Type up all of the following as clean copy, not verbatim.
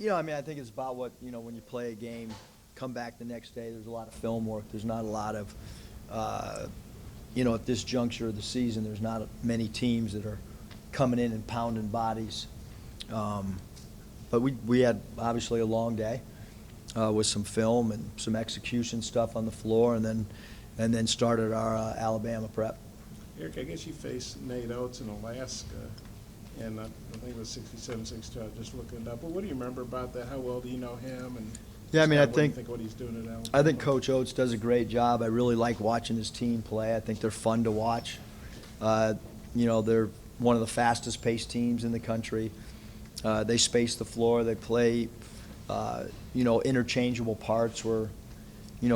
I mean, I think it's about what, when you play a game, come back the next day, there's a lot of film work. There's not a lot of, at this juncture of the season, there's not many teams that are coming in and pounding bodies. But we had obviously a long day with some film and some execution stuff on the floor, and then started our Alabama prep. Eric, I guess you faced Nate Oates in Alaska, and I think it was 67-62. I was just looking it up. But what do you remember about that? How well do you know him? And yeah, I mean, what do you think what he's doing at Alabama? I think Coach Oates does a great job. I really like watching his team play. I think they're fun to watch. They're one of the fastest paced teams in the country. They space the floor. They play, interchangeable parts where,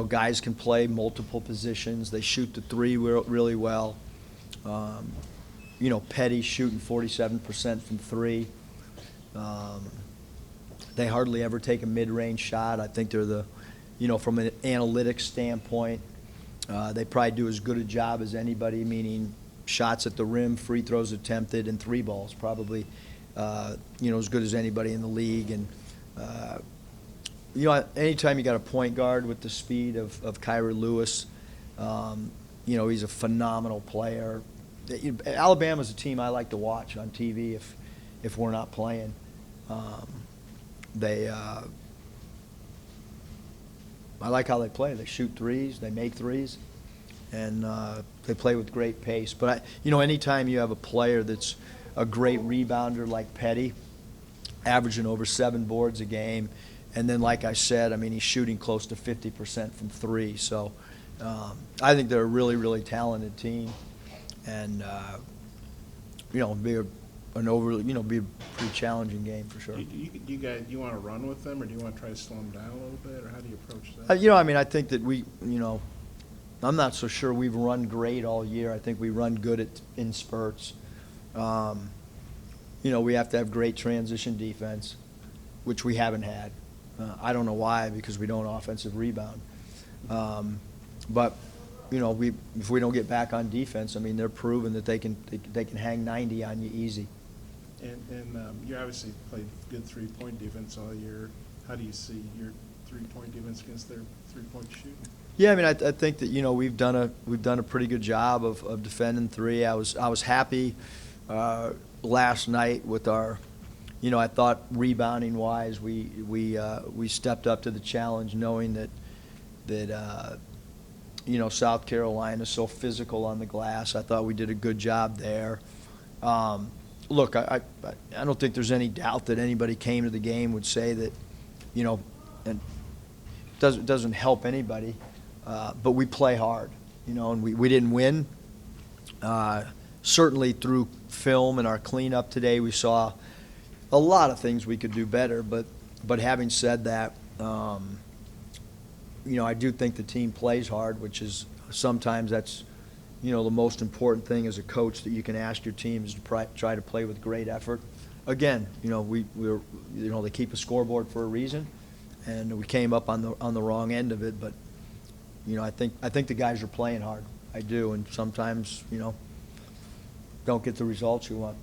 guys can play multiple positions. They shoot the three really well. Petty's shooting 47% from three. They hardly ever take a mid-range shot. I think they're from an analytics standpoint, they probably do as good a job as anybody, meaning shots at the rim, free throws attempted, and three balls probably, as good as anybody in the league. And, anytime you got a point guard with the speed of Kyra Lewis, he's a phenomenal player. Alabama's a team I like to watch on TV if we're not playing. I like how they play. They shoot threes, they make threes, and they play with great pace. But anytime you have a player that's a great rebounder like Petty, averaging over 7 boards a game, and then like I said, I mean, he's shooting close to 50% from three. So I think they're a really, really talented team, and be a pretty challenging game for sure. Do you want to run with them, or do you want to try to slow them down a little bit, or how do you approach that? I think that I'm not so sure we've run great all year. I think we run good in spurts. We have to have great transition defense, which we haven't had. I don't know why, because we don't offensive rebound. But if we don't get back on defense, I mean, they're proven that they can hang 90 on you easy. And you obviously played good three-point defense all year. How do you see your three-point defense against their three-point shooting? Yeah, I mean, I think that we've done a pretty good job of defending three. I was happy last night with our, I thought rebounding wise we stepped up to the challenge, knowing that South Carolina's so physical on the glass. I thought we did a good job there. Look, I don't think there's any doubt that anybody came to the game would say that, and it doesn't help anybody, but we play hard, and we didn't win. Certainly through film and our cleanup today, we saw a lot of things we could do better. But having said that, I do think the team plays hard, which is sometimes that's, the most important thing as a coach that you can ask your team is to try to play with great effort. Again, they keep a scoreboard for a reason, and we came up on the wrong end of it. But I think the guys are playing hard. I do, and sometimes don't get the results you want.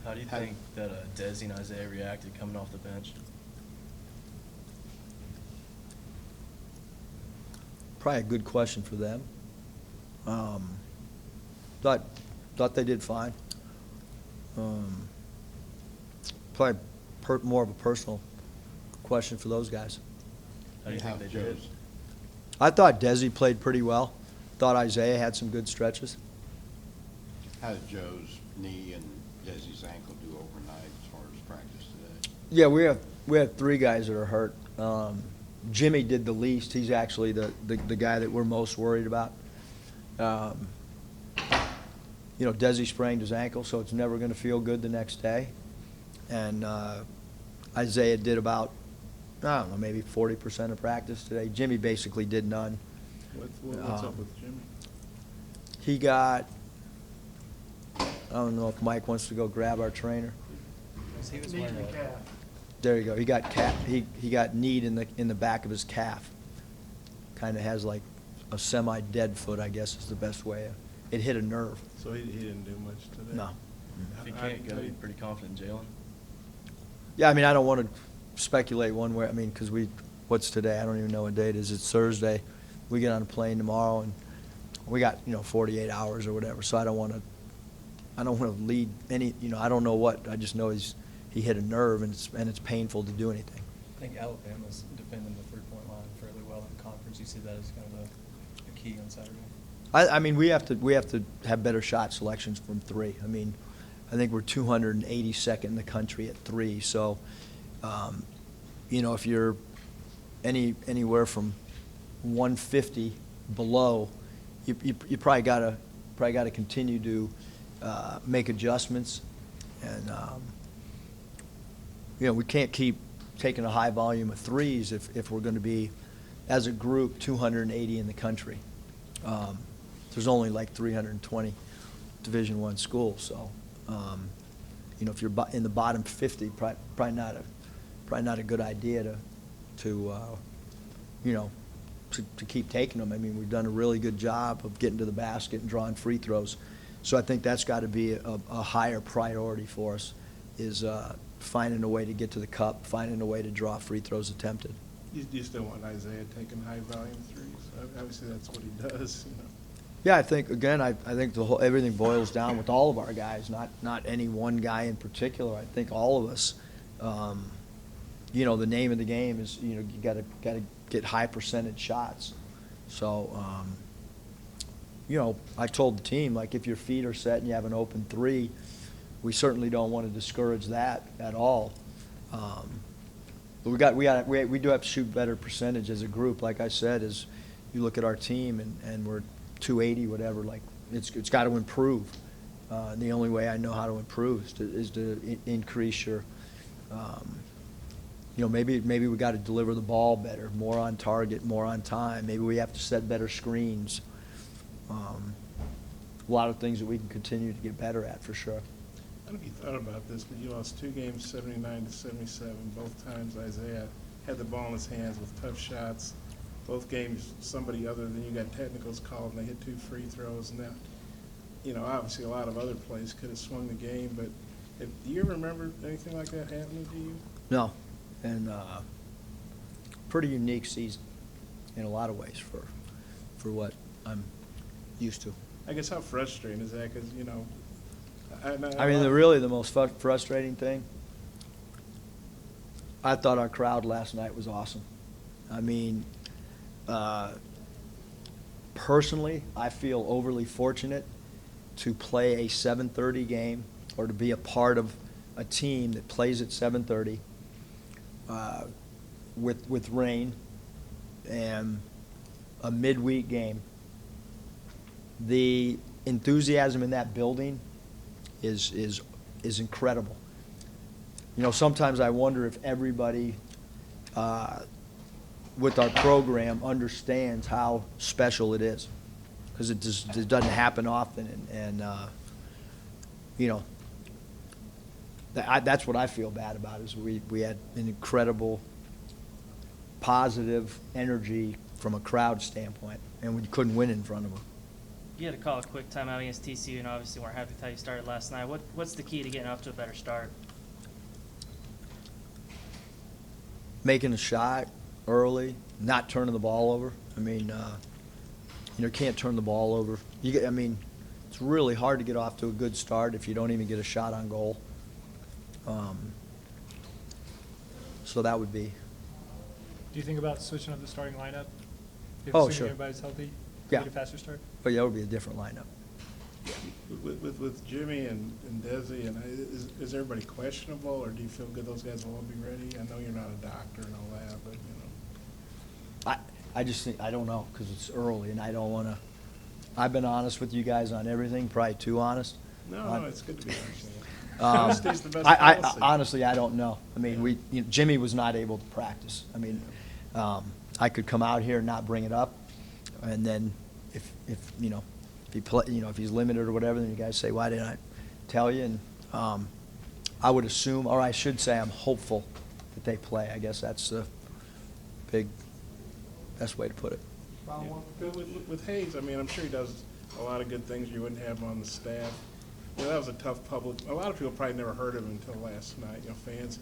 How do you think that Desi and Isaiah reacted coming off the bench? Probably a good question for them. Thought they did fine. Probably more of a personal question for those guys. How do you think they did? I thought Desi played pretty well. Thought Isaiah had some good stretches. How did Joe's knee and Desi's ankle do overnight as far as practice today? Yeah, we have 3 guys that are hurt. Jimmy did the least. He's actually the guy that we're most worried about. Desi sprained his ankle, so it's never going to feel good the next day. And Isaiah did about, I don't know, maybe 40% of practice today. Jimmy basically did none. What's up with Jimmy? He got, I don't know if Mike wants to go grab our trainer. He was wearing a calf. There you go. He got he got kneed in the back of his calf. Kind of has like a semi-dead foot, I guess is the best way. It hit a nerve. So he didn't do much today? No. If he can't go, you're pretty confident in Jalen? Yeah, I mean, I don't want to speculate one way, I mean, because what's today? I don't even know what day it is. It's Thursday. We get on a plane tomorrow, and we got, 48 hours or whatever, so I don't want to lead any, I don't know what. I just know he hit a nerve, and it's painful to do anything. I think Alabama's defending the three-point line fairly well in the conference. You see that as kind of a key on Saturday. I mean, we have to have better shot selections from three. I mean, I think we're 282nd in the country at three. So, if you're anywhere from 150 below, you probably gotta continue to make adjustments, and we can't keep taking a high volume of threes if we're going to be, as a group, 280 in the country. There's only like 320 Division I schools, so if you're in the bottom 50, probably not a good idea to keep taking them. I mean, we've done a really good job of getting to the basket and drawing free throws, so I think that's got to be a higher priority for us, is finding a way to get to the cup, finding a way to draw free throws attempted. You still want Isaiah taking high volume threes? Obviously, that's what he does. Yeah, I think, again, I think everything boils down with all of our guys, not any one guy in particular. I think all of us, the name of the game is, you gotta get high percentage shots. So, I told the team, like, if your feet are set and you have an open three, we certainly don't want to discourage that at all. But we do have to shoot better percentage as a group. Like I said, as you look at our team and we're 280, whatever, like, it's got to improve. And the only way I know how to improve is to increase your, maybe we got to deliver the ball better, more on target, more on time. Maybe we have to set better screens. A lot of things that we can continue to get better at, for sure. I don't know if you thought about this, but you lost 2 games, 79-77. Both times Isaiah had the ball in his hands with tough shots. Both games, somebody other than you got technicals called, and they hit 2 free throws. And that, obviously a lot of other plays could have swung the game. But do you ever remember anything like that happening to you? No, and pretty unique season in a lot of ways for what I'm used to. I guess how frustrating is that? Because really the most frustrating thing, I thought our crowd last night was awesome. I mean, personally, I feel overly fortunate to play a 7:30 game, or to be a part of a team that plays at 7:30 with rain and a midweek game. The enthusiasm in that building is incredible. Sometimes I wonder if everybody with our program understands how special it is, because it doesn't happen often, and that's what I feel bad about, is we had an incredible positive energy from a crowd standpoint, and we couldn't win in front of them. You had to call a quick timeout against TCU, and obviously weren't happy with how you started last night. What's the key to getting off to a better start? Making a shot early, not turning the ball over. I mean, can't turn the ball over. It's really hard to get off to a good start if you don't even get a shot on goal. So that would be. Do you think about switching up the starting lineup? If Oh, assuming sure. everybody's healthy, Yeah. get a faster start? But yeah, it would be a different lineup. With Jimmy and Desi, and is everybody questionable, or do you feel good those guys will all be ready? I know you're not a doctor and all that, but I just think, I don't know, because it's early, and I don't want to. I've been honest with you guys on everything, probably too honest. No, it's good to be honest. Honesty's the best policy. Honestly, I don't know. I mean, Jimmy was not able to practice. I mean, I could come out here and not bring it up, and then if he's limited or whatever, then you guys say, why didn't I tell you? And I would assume, or I should say, I'm hopeful that they play. I guess that's the best way to put it. With Hayes, I'm sure he does a lot of good things. You wouldn't have him on the staff. That was a tough public. A lot of people probably never heard of him until last night. Fans.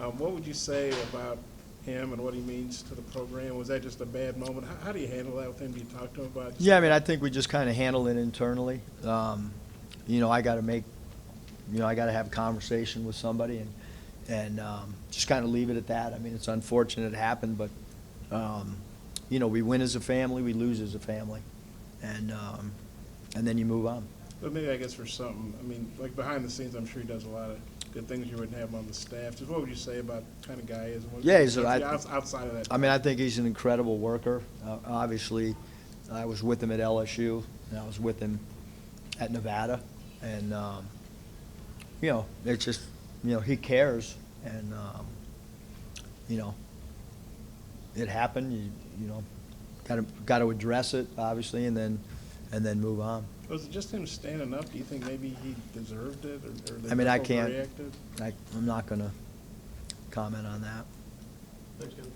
What would you say about him and what he means to the program? Was that just a bad moment? How do you handle that with him? Do you talk to him about it? Yeah, I mean, I think we just kind of handle it internally. I got to have a conversation with somebody and just kind of leave it at that. I mean, it's unfortunate it happened, but, we win as a family, we lose as a family. And then you move on. But maybe I guess for something, I mean, like behind the scenes, I'm sure he does a lot of good things you wouldn't have him on the staff. Just what would you say about the kind of guy he is? And what- Yeah, outside of that. I mean, I think he's an incredible worker. Obviously, I was with him at LSU, and I was with him at Nevada. And, it's just, he cares. And, it happened. Got to address it, obviously, and then move on. Was it just him standing up? Do you think maybe he deserved it, or they I mean, I just can't. overreacted? I'm not going to comment on that. Thanks, Coach.